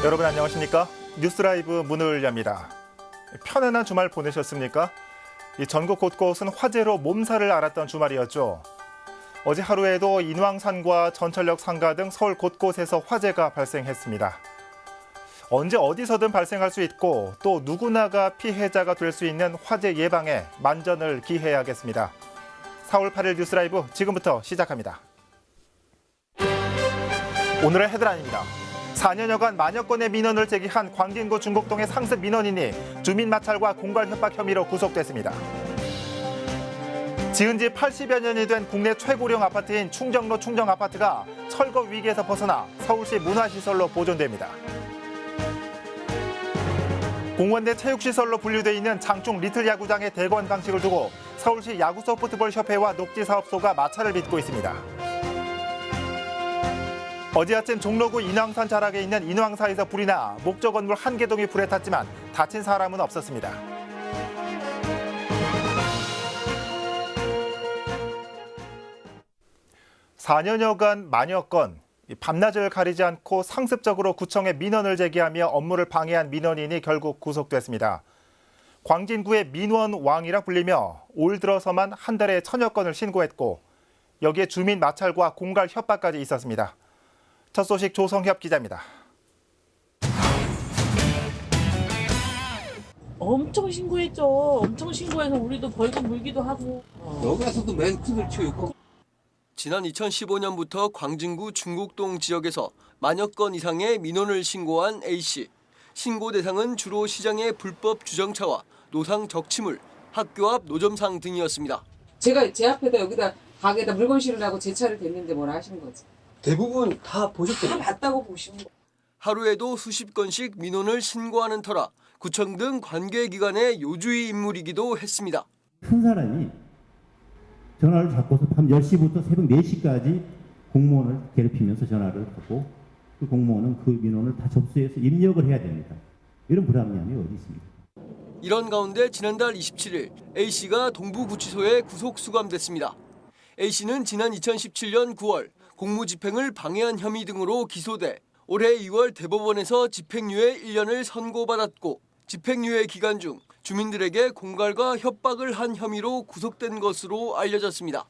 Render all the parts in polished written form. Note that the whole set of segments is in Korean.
여러분 안녕하십니까? 뉴스라이브 문을 엽니다. 편안한 주말 보내셨습니까? 전국 곳곳은 화재로 몸살을 앓았던 주말이었죠. 어제 하루에도 인왕산과 전철역 상가 등 서울 곳곳에서 화재가 발생했습니다. 언제 어디서든 발생할 수 있고 또 누구나가 피해자가 될 수 있는 화재 예방에 만전을 기해야겠습니다. 4월 8일 뉴스라이브 지금부터 시작합니다. 오늘의 헤드라인입니다. 4년여간 만여 건의 민원을 제기한 광진구 중곡동의 상습 민원인이 주민 마찰과 공갈 협박 혐의로 구속됐습니다. 지은 지 80여 년이 된 국내 최고령 아파트인 충정로 충정아파트가 철거 위기에서 벗어나 서울시 문화시설로 보존됩니다. 공원대 체육시설로 분류돼 있는 장충 리틀 야구장의 대관 방식을 두고 서울시 야구소프트볼 협회와 녹지사업소가 마찰을 빚고 있습니다. 어제 아침 종로구 인왕산 자락에 있는 인왕사에서 불이 나 목조 건물 한 개동이 불에 탔지만 다친 사람은 없었습니다. (4년여간) 만여 건 밤낮을 가리지 않고 상습적으로 구청에 민원을 제기하며 업무를 방해한 민원인이 결국 구속됐습니다. 광진구의 민원왕이라 불리며 올 들어서만 한 달에 1000여 건을 신고했고 여기에 주민 마찰과 공갈 협박까지 있었습니다. 첫 소식 조성협 기자입니다. 엄청 신고했죠. 엄청 신고해서 우리도 벌금 물기도 하고. 여기서도 멘트를 치고. 지난 2015년부터 광진구 중곡동 지역에서 만여 건 이상의 민원을 신고한 A씨. 신고 대상은 주로 시장의 불법 주정차와 노상 적치물, 학교 앞 노점상 등이었습니다. 제가 제 앞에다 여기다 가게에다 물건 실으라고 제 차를 댔는데 뭐라 하신 거지? 대부분 다 보셨대요. 다 봤다고 보시면 하루에도 수십 건씩 민원을 신고하는 터라 구청 등 관계기관의 요주의 인물이기도 했습니다. 한 사람이 전화를 잡고서 밤 10시부터 새벽 4시까지 공무원을 괴롭히면서 전화를 받고 그 공무원은 그 민원을 다 접수해서 입력을 해야 됩니다. 이런 불합리함이 어디 있습니까? 이런 가운데 지난달 27일 A씨가 동부구치소에 구속 수감됐습니다. A씨는 지난 2017년 9월 공무집행을 방해한 혐의 등으로 기소돼 올해 2월 대법원에서 집행유예 1년을 선고받았고 집행유예 기간 중 주민들에게 공갈과 협박을 한 혐의로 구속된 것으로 알려졌습니다.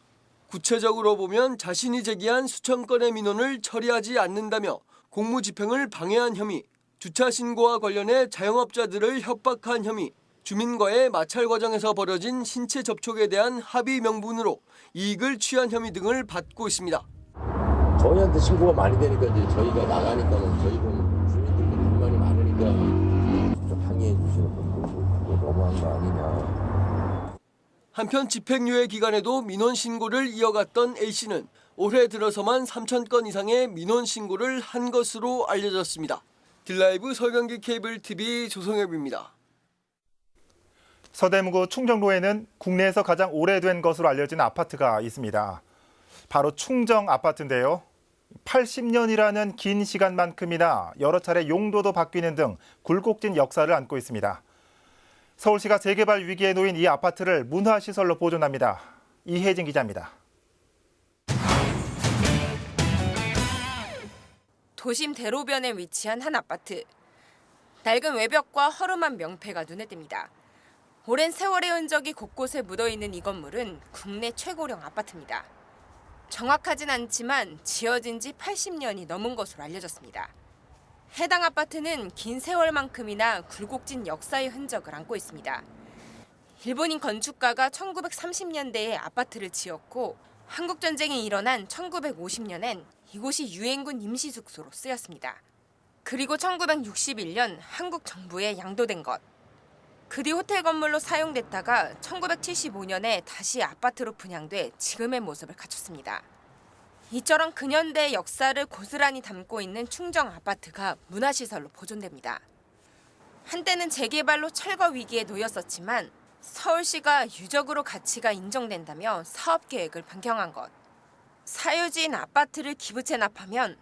구체적으로 보면 자신이 제기한 수천 건의 민원을 처리하지 않는다며 공무집행을 방해한 혐의, 주차 신고와 관련해 자영업자들을 협박한 혐의, 주민과의 마찰 과정에서 벌어진 신체 접촉에 대한 합의 명분으로 이익을 취한 혐의 등을 받고 있습니다. 저희한테 신고가 많이 되니까 이제 저희가 나가니까는 저희는 주민들도 불만이 많으니까 좀 항의해 주시는 분들 너무한 거 아니냐. 한편 집행유예 기간에도 민원 신고를 이어갔던 A씨는 올해 들어서만 3,000건 이상의 민원 신고를 한 것으로 알려졌습니다. 딜라이브 서경기 케이블 TV 조성엽입니다. 서대문구 충정로에는 국내에서 가장 오래된 것으로 알려진 아파트가 있습니다. 바로 충정아파트인데요. 80년이라는 긴 시간만큼이나 여러 차례 용도도 바뀌는 등 굴곡진 역사를 안고 있습니다. 서울시가 재개발 위기에 놓인 이 아파트를 문화시설로 보존합니다. 이혜진 기자입니다. 도심 대로변에 위치한 한 아파트. 낡은 외벽과 허름한 명패가 눈에 띕니다. 오랜 세월의 흔적이 곳곳에 묻어있는 이 건물은 국내 최고령 아파트입니다. 정확하진 않지만 지어진 지 80년이 넘은 것으로 알려졌습니다. 해당 아파트는 긴 세월만큼이나 굴곡진 역사의 흔적을 안고 있습니다. 일본인 건축가가 1930년대에 아파트를 지었고 한국전쟁이 일어난 1950년엔 이곳이 유엔군 임시숙소로 쓰였습니다. 그리고 1961년 한국 정부에 양도된 것. 그 뒤 호텔 건물로 사용됐다가 1975년에 다시 아파트로 분양돼 지금의 모습을 갖췄습니다. 이처럼 근현대의 역사를 고스란히 담고 있는 충정 아파트가 문화시설로 보존됩니다. 한때는 재개발로 철거 위기에 놓였었지만 서울시가 유적으로 가치가 인정된다며 사업 계획을 변경한 것. 사유지인 아파트를 기부 체납하면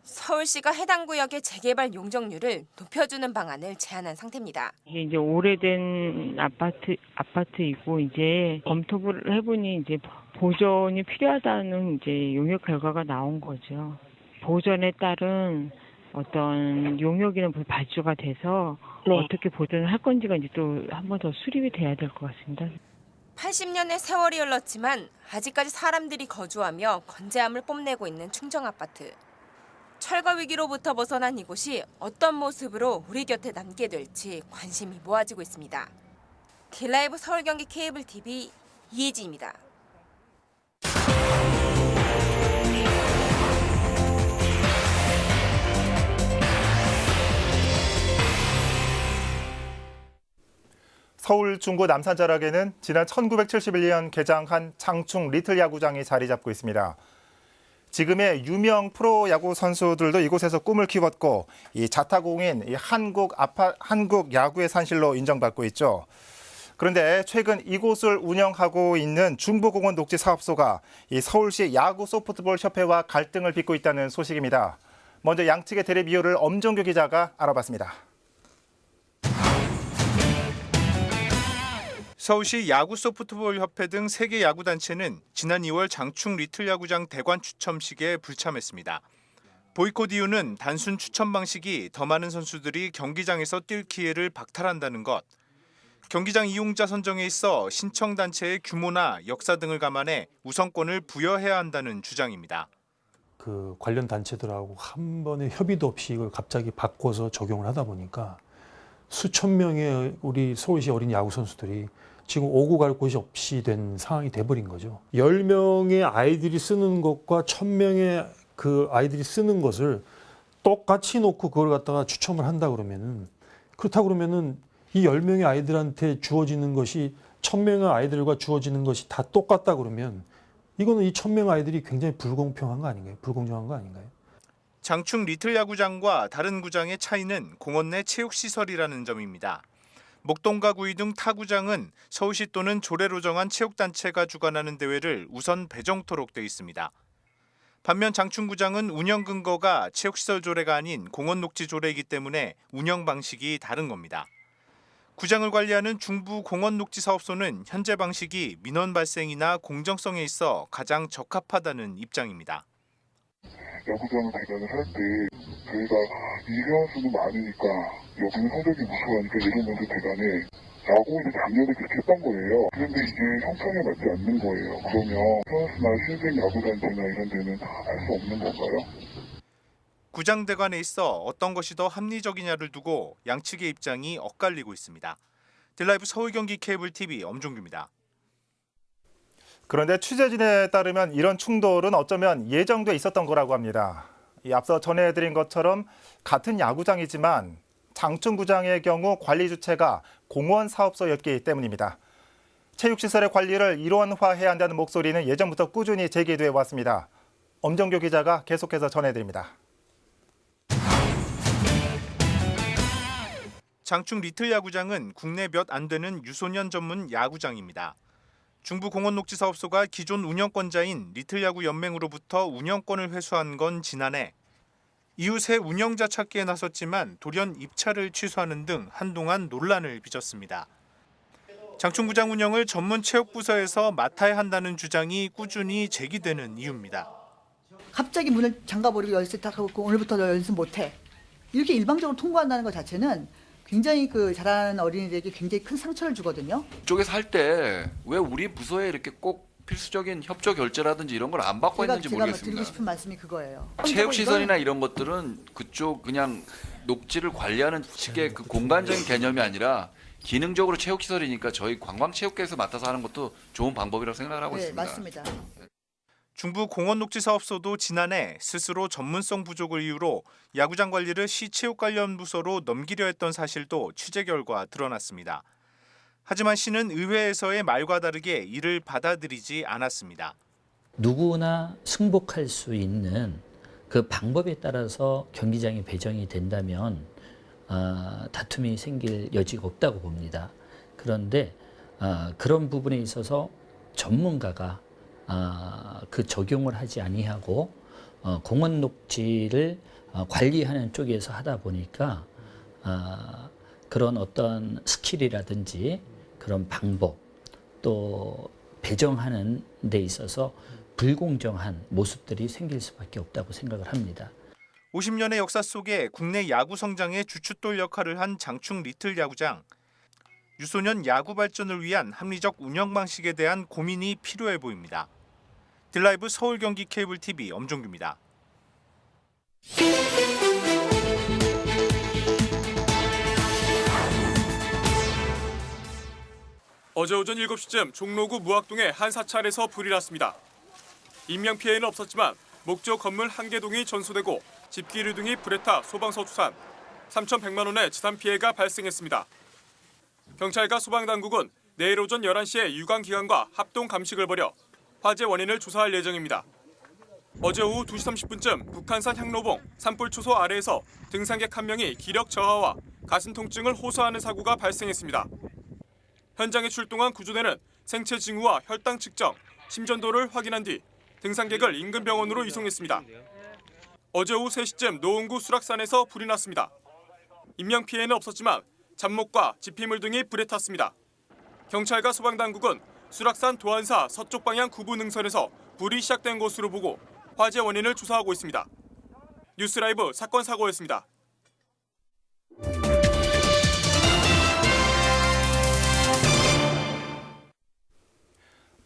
서울시가 해당 구역의 재개발 용적률을 높여주는 방안을 제안한 상태입니다. 이게 이제 오래된 아파트이고 이제 검토를 해보니 이제 보존이 필요하다는 이제 용역 결과가 나온 거죠. 보존에 따른 어떤 용역이나 발주가 돼서 어떻게 보존을 할 건지가 이제 또 한 번 더 수립이 돼야 될 것 같습니다. 80년의 세월이 흘렀지만 아직까지 사람들이 거주하며 건재함을 뽐내고 있는 충정아파트. 철거 위기로부터 벗어난 이곳이 어떤 모습으로 우리 곁에 남게 될지 관심이 모아지고 있습니다. 딜라이브 서울 경기 케이블 TV 이혜진입니다. 서울 중구 남산자락에는 지난 1971년 개장한 장충 리틀 야구장이 자리 잡고 있습니다. 지금의 유명 프로야구 선수들도 이곳에서 꿈을 키웠고 이 자타공인 한국 야구의 산실로 인정받고 있죠. 그런데 최근 이곳을 운영하고 있는 중부공원 녹지 사업소가 이 서울시 야구 소프트볼 협회와 갈등을 빚고 있다는 소식입니다. 먼저 양측의 대립 이유를 엄정규 기자가 알아봤습니다. 서울시 야구 소프트볼 협회 등 3개 야구단체는 지난 2월 장충 리틀 야구장 대관 추첨식에 불참했습니다. 보이콧 이유는 단순 추첨 방식이 더 많은 선수들이 경기장에서 뛸 기회를 박탈한다는 것, 경기장 이용자 선정에 있어 신청단체의 규모나 역사 등을 감안해 우선권을 부여해야 한다는 주장입니다. 그 관련 단체들하고 한 번의 협의도 없이 이걸 갑자기 바꿔서 적용을 하다 보니까 수천 명의 우리 서울시 어린 야구 선수들이 지금 오고 갈 곳이 없이 된 상황이 돼버린 거죠. 10명의 아이들이 쓰는 것과 1000명의 그 아이들이 쓰는 것을 똑같이 놓고 그걸 갖다가 추첨을 한다 그러면은, 그렇다 그러면은 이 10명의 아이들한테 주어지는 것이 1000명의 아이들과 주어지는 것이 다 똑같다 그러면 이거는 이 1000명 아이들이 굉장히 불공평한 거 아닌가요? 불공정한 거 아닌가요? 장충 리틀 야구장과 다른 구장의 차이는 공원 내 체육시설이라는 점입니다. 목동과 구의 등 타구장은 서울시 또는 조례로 정한 체육단체가 주관하는 대회를 우선 배정토록 돼 있습니다. 반면 장충구장은 운영 근거가 체육시설 조례가 아닌 공원 녹지 조례이기 때문에 운영 방식이 다른 겁니다. 구장을 관리하는 중부 공원 녹지 사업소는 현재 방식이 민원 발생이나 공정성에 있어 가장 적합하다는 입장입니다. 야구장 대관을 할 때 저희가 이회원 수도 많으니까 여기는 성적이 무서우니까 예를 먼저 대관에 라고 이제 작년에 그렇게 했던 거예요. 그런데 이게 형평에 맞지 않는 거예요. 그러면 선수나 신생 야구단체나 이런 데는 할 수 없는 건가요? 구장 대관에 있어 어떤 것이 더 합리적이냐를 두고 양측의 입장이 엇갈리고 있습니다. 딜라이브 서울 경기 케이블 TV 엄종규입니다. 그런데 취재진에 따르면 이런 충돌은 어쩌면 예정돼 있었던 거라고 합니다. 앞서 전해드린 것처럼 같은 야구장이지만 장충구장의 경우 관리 주체가 공원 사업소였기 때문입니다. 체육시설의 관리를 일원화해야 한다는 목소리는 예전부터 꾸준히 제기돼 왔습니다. 엄정규 기자가 계속해서 전해드립니다. 장충 리틀 야구장은 국내 몇 안 되는 유소년 전문 야구장입니다. 중부공원녹지사업소가 기존 운영권자인 리틀야구연맹으로부터 운영권을 회수한 건 지난해. 이후 새 운영자 찾기에 나섰지만 돌연 입찰을 취소하는 등 한동안 논란을 빚었습니다. 장충구장 운영을 전문 체육부서에서 맡아야 한다는 주장이 꾸준히 제기되는 이유입니다. 갑자기 문을 잠가버리고 연습 딱 하고 오늘부터 너 연습 못해. 이렇게 일방적으로 통보한다는 것 자체는 굉장히 그 자라는 어린이들에게 굉장히 큰 상처를 주거든요. 이쪽에서 할 때 왜 우리 부서에 이렇게 꼭 필수적인 협조 결제라든지 이런 걸 안 받고 있는지 모르겠습니다. 제가 드리고 싶은 말씀이 그거예요. 체육시설이나 이런 것들은 그쪽 그냥 녹지를 관리하는 식의 그 공간적인 개념이 아니라 기능적으로 체육시설이니까 저희 관광체육계에서 맡아서 하는 것도 좋은 방법이라고 생각을 하고 있습니다. 네, 맞습니다. 중부공원녹지사업소도 지난해 스스로 전문성 부족을 이유로 야구장 관리를 시체육관련부서로 넘기려 했던 사실도 취재 결과 드러났습니다. 하지만 시는 의회에서의 말과 다르게 이를 받아들이지 않았습니다. 누구나 승복할 수 있는 그 방법에 따라서 경기장이 배정이 된다면 다툼이 생길 여지가 없다고 봅니다. 그런데 그런 부분에 있어서 전문가가 그 적용을 하지 아니하고 공원 녹지를 관리하는 쪽에서 하다 보니까 그런 어떤 스킬이라든지 그런 방법 또 배정하는 데 있어서 불공정한 모습들이 생길 수밖에 없다고 생각을 합니다. 50년의 역사 속에 국내 야구 성장의 주춧돌 역할을 한 장충 리틀 야구장. 유소년 야구 발전을 위한 합리적 운영 방식에 대한 고민이 필요해 보입니다. 딜라이브 서울 경기 케이블 TV 엄종규입니다. 어제 오전 7시쯤 종로구 무학동의 한 사찰에서 불이 났습니다. 인명피해는 없었지만 목조 건물 1개 동이 전소되고 집기류 등이 불에 타 소방서 투산, 3,100만 원의 지산 피해가 발생했습니다. 경찰과 소방당국은 내일 오전 11시에 유관기관과 합동 감식을 벌여 화재 원인을 조사할 예정입니다. 어제 오후 2시 30분쯤 북한산 향로봉 산불초소 아래에서 등산객 한 명이 기력 저하와 가슴 통증을 호소하는 사고가 발생했습니다. 현장에 출동한 구조대는 생체 징후와 혈당 측정, 심전도를 확인한 뒤 등산객을 인근 병원으로 이송했습니다. 어제 오후 3시쯤 노원구 수락산에서 불이 났습니다. 인명피해는 없었지만 잡목과 지피물 등이 불에 탔습니다. 경찰과 소방당국은 수락산 도안사 서쪽 방향 구부 능선에서 불이 시작된 것으로 보고 화재 원인을 조사하고 있습니다. 뉴스라이브 사건 사고였습니다.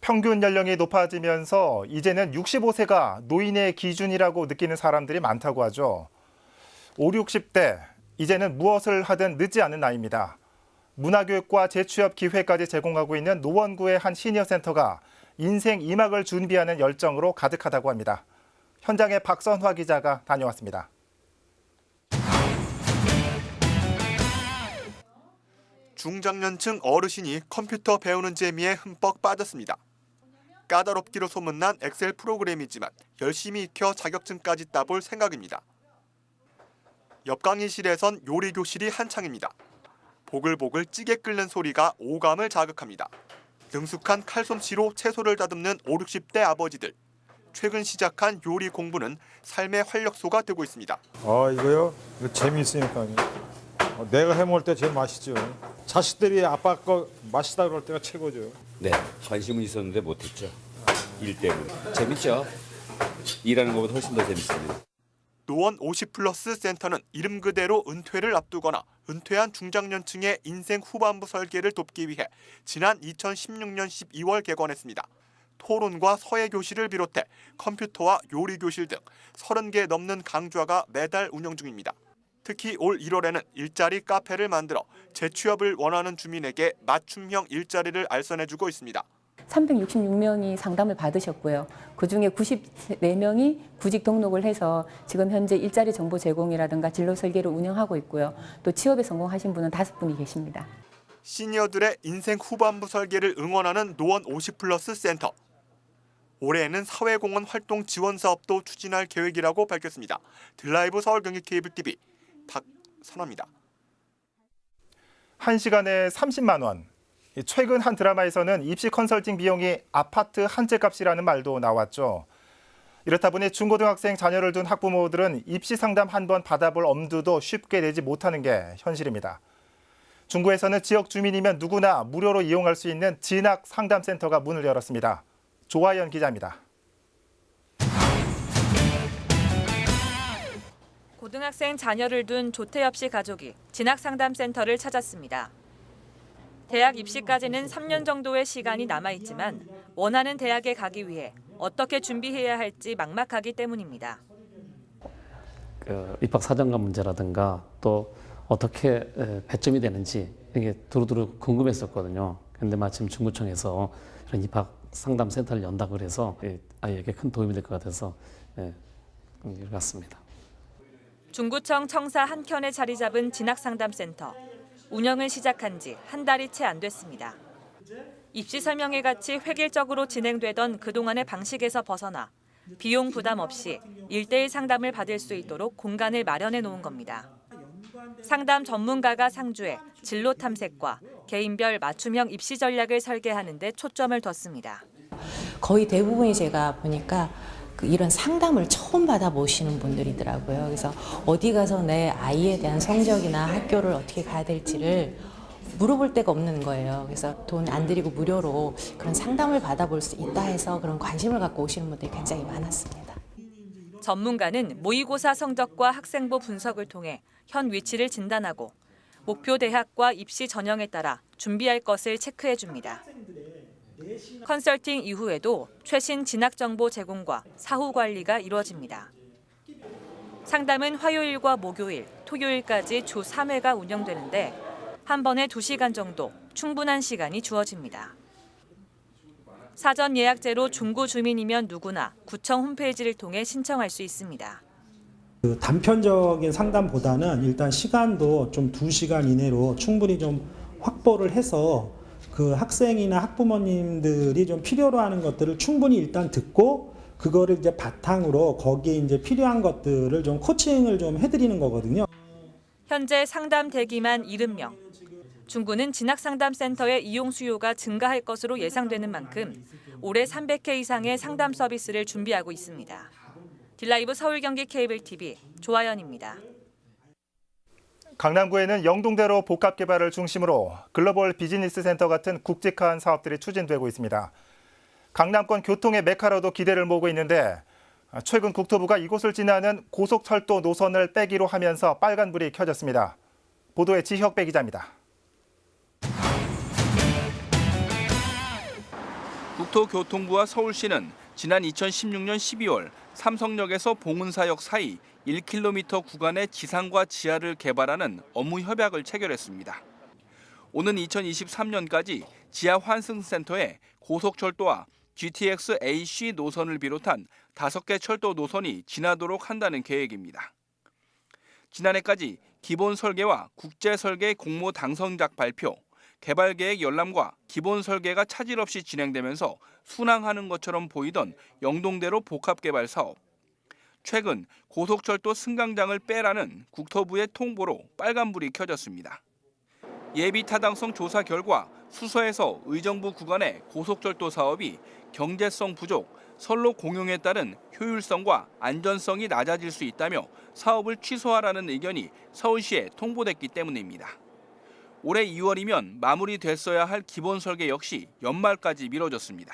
평균 연령이 높아지면서 이제는 65세가 노인의 기준이라고 느끼는 사람들이 많다고 하죠. 5, 60대, 이제는 무엇을 하든 늦지 않은 나이입니다. 문화교육과 재취업 기회까지 제공하고 있는 노원구의 한 시니어센터가 인생 2막을 준비하는 열정으로 가득하다고 합니다. 현장에 박선화 기자가 다녀왔습니다. 중장년층 어르신이 컴퓨터 배우는 재미에 흠뻑 빠졌습니다. 까다롭기로 소문난 엑셀 프로그램이지만 열심히 익혀 자격증까지 따볼 생각입니다. 옆 강의실에선 요리 교실이 한창입니다. 보글보글 찌개 끓는 소리가 오감을 자극합니다. 능숙한 칼솜씨로 채소를 다듬는 5, 60대 아버지들. 최근 시작한 요리 공부는 삶의 활력소가 되고 있습니다. 이거요? 이거 재미있으니까요. 내가 해먹을 때 제일 맛있죠. 자식들이 아빠 거 맛있다 그럴 때가 최고죠. 네, 관심은 있었는데 못했죠. 일 때문에. 재밌죠. 일하는 것보다 훨씬 더 재밌습니다. 노원 50플러스 센터는 이름 그대로 은퇴를 앞두거나 은퇴한 중장년층의 인생 후반부 설계를 돕기 위해 지난 2016년 12월 개관했습니다. 토론과 서예 교실을 비롯해 컴퓨터와 요리 교실 등 30개 넘는 강좌가 매달 운영 중입니다. 특히 올 1월에는 일자리 카페를 만들어 재취업을 원하는 주민에게 맞춤형 일자리를 알선해주고 있습니다. 366명이 상담을 받으셨고요. 그중에 94명이 구직 등록을 해서 지금 현재 일자리 정보 제공이라든가 진로 설계를 운영하고 있고요. 또 취업에 성공하신 분은 5분이 계십니다. 시니어들의 인생 후반부 설계를 응원하는 노원 50플러스 센터. 올해에는 사회공헌 활동 지원 사업도 추진할 계획이라고 밝혔습니다. 딜라이브 서울 경기 케이블 TV 박선화입니다. 1시간에 30만 원. 최근 한 드라마에서는 입시 컨설팅 비용이 아파트 한 채 값이라는 말도 나왔죠. 이렇다 보니 중고등학생 자녀를 둔 학부모들은 입시 상담 한 번 받아볼 엄두도 쉽게 내지 못하는 게 현실입니다. 중구에서는 지역 주민이면 누구나 무료로 이용할 수 있는 진학 상담센터가 문을 열었습니다. 조아연 기자입니다. 고등학생 자녀를 둔 조태엽 씨 가족이 진학상담센터를 찾았습니다. 대학 입시까지는 3년 정도의 시간이 남아있지만 원하는 대학에 가기 위해 어떻게 준비해야 할지 막막하기 때문입니다. 입학 사정관 문제라든가 또 어떻게 배점이 되는지 이게 두루두루 궁금했었거든요. 그런데 마침 중구청에서 이런 입학 상담센터를 연다고 해서 아이에게 큰 도움이 될 것 같아서 왔습니다. 중구청 청사 한켠에 자리 잡은 진학상담센터. 운영을 시작한 지 한 달이 채 안 됐습니다. 입시 설명회 같이 획일적으로 진행되던 그동안의 방식에서 벗어나 비용 부담 없이 1:1 상담을 받을 수 있도록 공간을 마련해 놓은 겁니다. 상담 전문가가 상주해 진로 탐색과 개인별 맞춤형 입시 전략을 설계하는 데 초점을 뒀습니다. 거의 대부분이 제가 보니까 이런 상담을 처음 받아보시는 분들이더라고요. 그래서 어디 가서 내 아이에 대한 성적이나 학교를 어떻게 가야 될지를 물어볼 데가 없는 거예요. 그래서 돈 안 들이고 무료로 그런 상담을 받아볼 수 있다 해서 그런 관심을 갖고 오시는 분들이 굉장히 많았습니다. 전문가는 모의고사 성적과 학생부 분석을 통해 현 위치를 진단하고 목표 대학과 입시 전형에 따라 준비할 것을 체크해 줍니다. 컨설팅 이후에도 최신 진학 정보 제공과 사후 관리가 이루어집니다. 상담은 화요일과 목요일, 토요일까지 주 3회가 운영되는데 한 번에 2시간 정도 충분한 시간이 주어집니다. 사전 예약제로 중구 주민이면 누구나 구청 홈페이지를 통해 신청할 수 있습니다. 그 단편적인 상담보다는 일단 시간도 좀 2시간 이내로 충분히 좀 확보를 해서 그 학생이나 학부모님들이 좀 필요로 하는 것들을 충분히 일단 듣고 그거를 이제 바탕으로 거기에 이제 필요한 것들을 좀 코칭을 좀 해드리는 거거든요. 현재 상담 대기만 70명. 중구는 진학상담센터의 이용 수요가 증가할 것으로 예상되는 만큼 올해 300회 이상의 상담 서비스를 준비하고 있습니다. 딜라이브 서울 경기 케이블 TV 조아연입니다. 강남구에는 영동대로 복합 개발을 중심으로 글로벌 비즈니스 센터 같은 굵직한 사업들이 추진되고 있습니다. 강남권 교통의 메카로도 기대를 모으고 있는데 최근 국토부가 이곳을 지나는 고속철도 노선을 빼기로 하면서 빨간불이 켜졌습니다. 보도에 지혁배 기자입니다. 국토교통부와 서울시는 지난 2016년 12월 삼성역에서 봉은사역 사이 1km 구간의 지상과 지하를 개발하는 업무 협약을 체결했습니다. 오는 2023년까지 지하 환승센터에 고속철도와 GTX AC 노선을 비롯한 5개 철도 노선이 지나도록 한다는 계획입니다. 지난해까지 기본 설계와 국제 설계 공모 당선작 발표, 개발 계획 열람과 기본 설계가 차질 없이 진행되면서 순항하는 것처럼 보이던 영동대로 복합 개발 사업. 최근 고속철도 승강장을 빼라는 국토부의 통보로 빨간불이 켜졌습니다. 예비 타당성 조사 결과 수서에서 의정부 구간의 고속철도 사업이 경제성 부족, 선로 공용에 따른 효율성과 안전성이 낮아질 수 있다며 사업을 취소하라는 의견이 서울시에 통보됐기 때문입니다. 올해 2월이면 마무리됐어야 할 기본 설계 역시 연말까지 미뤄졌습니다.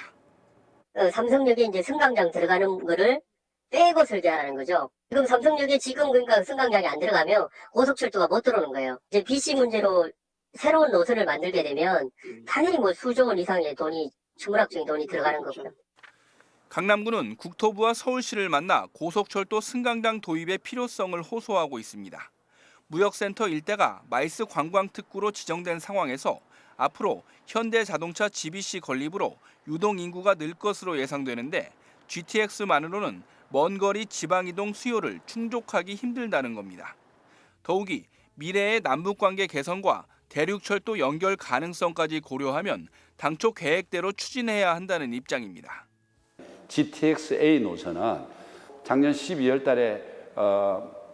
삼성역에 이제 승강장 들어가는 거를 빼고 설계하라는 거죠. 지금 삼성역에 그러니까 승강장이 안 들어가면 고속철도가 못 들어오는 거예요. 이제 BC 문제로 새로운 노선을 만들게 되면 당연히 뭐 수조 원 이상의 돈이 천문학적인 돈이 들어가는 거고요. 강남구는 국토부와 서울시를 만나 고속철도 승강장 도입의 필요성을 호소하고 있습니다. 무역센터 일대가 마이스 관광특구로 지정된 상황에서 앞으로 현대자동차 GBC 건립으로 유동 인구가 늘 것으로 예상되는데 GTX만으로는 먼 거리 지방이동 수요를 충족하기 힘들다는 겁니다. 더욱이 미래의 남북관계 개선과 대륙철도 연결 가능성까지 고려하면 당초 계획대로 추진해야 한다는 입장입니다. GTX-A 노선은 작년 12월 달에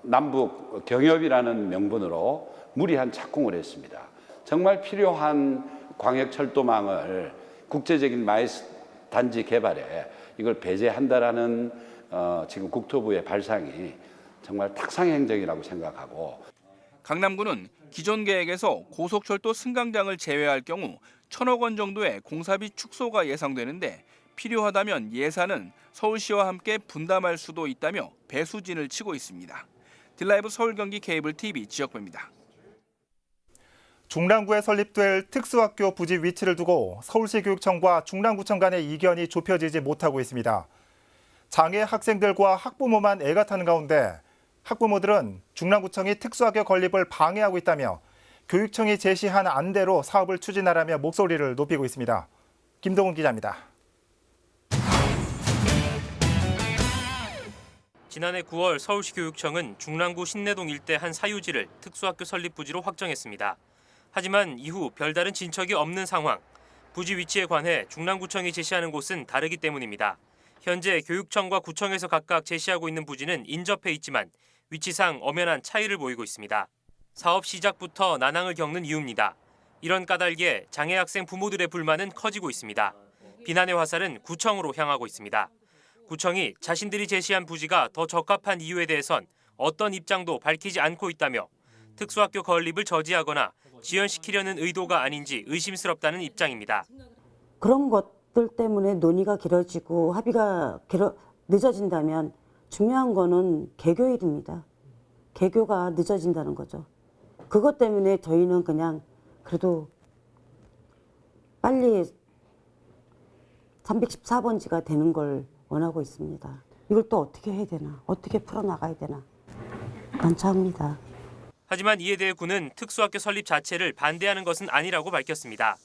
남북 경협이라는 명분으로 무리한 착공을 했습니다. 정말 필요한 광역철도망을 국제적인 마이스 단지 개발에 이걸 배제한다라는 지금 국토부의 발상이 정말 탁상의 행정이라고 생각하고 강남구는 기존 계획에서 고속철도 승강장을 제외할 경우 1,000억 원 정도의 공사비 축소가 예상되는데 필요하다면 예산은 서울시와 함께 분담할 수도 있다며 배수진을 치고 있습니다. 딜라이브 서울 경기 케이블 TV 지역배입니다. 중랑구에 설립될 특수학교 부지 위치를 두고 서울시 교육청과 중랑구청 간의 이견이 좁혀지지 못하고 있습니다. 장애 학생들과 학부모만 애가 타는 가운데 학부모들은 중랑구청이 특수학교 건립을 방해하고 있다며 교육청이 제시한 안대로 사업을 추진하라며 목소리를 높이고 있습니다. 김동훈 기자입니다. 지난해 9월 서울시 교육청은 중랑구 신내동 일대 한 사유지를 특수학교 설립 부지로 확정했습니다. 하지만 이후 별다른 진척이 없는 상황. 부지 위치에 관해 중랑구청이 제시하는 곳은 다르기 때문입니다. 현재 교육청과 구청에서 각각 제시하고 있는 부지는 인접해 있지만 위치상 엄연한 차이를 보이고 있습니다. 사업 시작부터 난항을 겪는 이유입니다. 이런 까닭에 장애 학생 부모들의 불만은 커지고 있습니다. 비난의 화살은 구청으로 향하고 있습니다. 구청이 자신들이 제시한 부지가 더 적합한 이유에 대해선 어떤 입장도 밝히지 않고 있다며 특수학교 건립을 저지하거나 지연시키려는 의도가 아닌지 의심스럽다는 입장입니다. 그런 것들 때문에 논의가 길어지고 합의가 늦어진다면 중요한 거는 개교일입니다. 개교가 늦어진다는 거죠. 그것 때문에 저희는 그냥 그래도 빨리 314번지가 되는 걸 원하고 있습니다. 이걸 또 어떻게 해야 되나? 어떻게 풀어나가야 되나? 난처합니다. 하지만 이에 대해 군은 특수학교 설립 자체를 반대하는 것은 아니라고 밝혔습니다.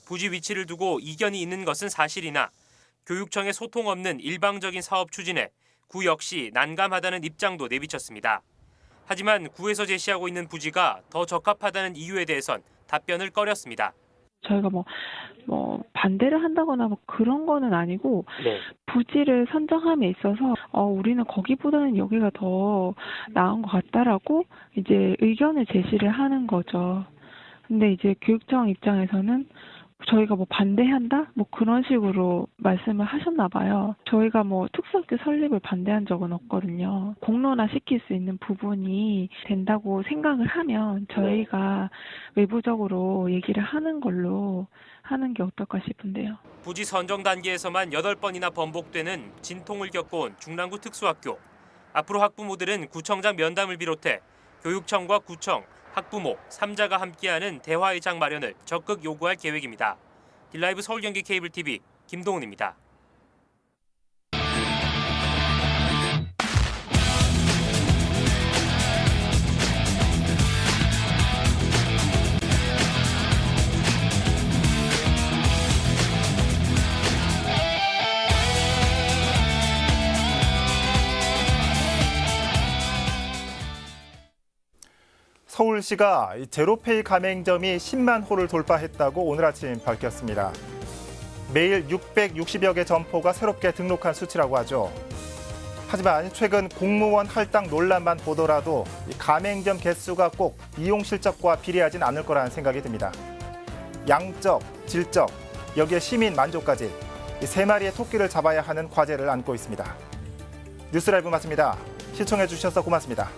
부지 위치를 두고 이견이 있는 것은 사실이나 교육청의 소통 없는 일방적인 사업 추진에 구 역시 난감하다는 입장도 내비쳤습니다. 하지만 구에서 제시하고 있는 부지가 더 적합하다는 이유에 대해선 답변을 꺼렸습니다. 저희가 뭐 반대를 한다거나 뭐 그런 거는 아니고 부지를 선정함에 있어서 우리는 거기보다는 여기가 더 나은 것 같다라고 이제 의견을 제시를 하는 거죠. 근데 이제 교육청 입장에서는 저희가 뭐 반대한다? 뭐 그런 식으로 말씀을 하셨나 봐요. 저희가 뭐 특수학교 설립을 반대한 적은 없거든요. 공론화 시킬 수 있는 부분이 된다고 생각을 하면 저희가 외부적으로 얘기를 하는 걸로 하는 게 어떨까 싶은데요. 부지 선정 단계에서만 8번이나 번복되는 진통을 겪어온 중랑구 특수학교. 앞으로 학부모들은 구청장 면담을 비롯해 교육청과 구청, 학부모, 3자가 함께하는 대화의 장 마련을 적극 요구할 계획입니다. 딜라이브 서울경기 케이블TV 김동훈입니다. 서울시가 제로페이 가맹점이 10만 호를 돌파했다고 오늘 아침 밝혔습니다. 매일 660여 개 점포가 새롭게 등록한 수치라고 하죠. 하지만 최근 공무원 할당 논란만 보더라도 가맹점 개수가 꼭 이용 실적과 비례하진 않을 거라는 생각이 듭니다. 양적, 질적, 여기에 시민 만족까지 이 세 마리의 토끼를 잡아야 하는 과제를 안고 있습니다. 뉴스라이브 마칩니다. 시청해 주셔서 고맙습니다.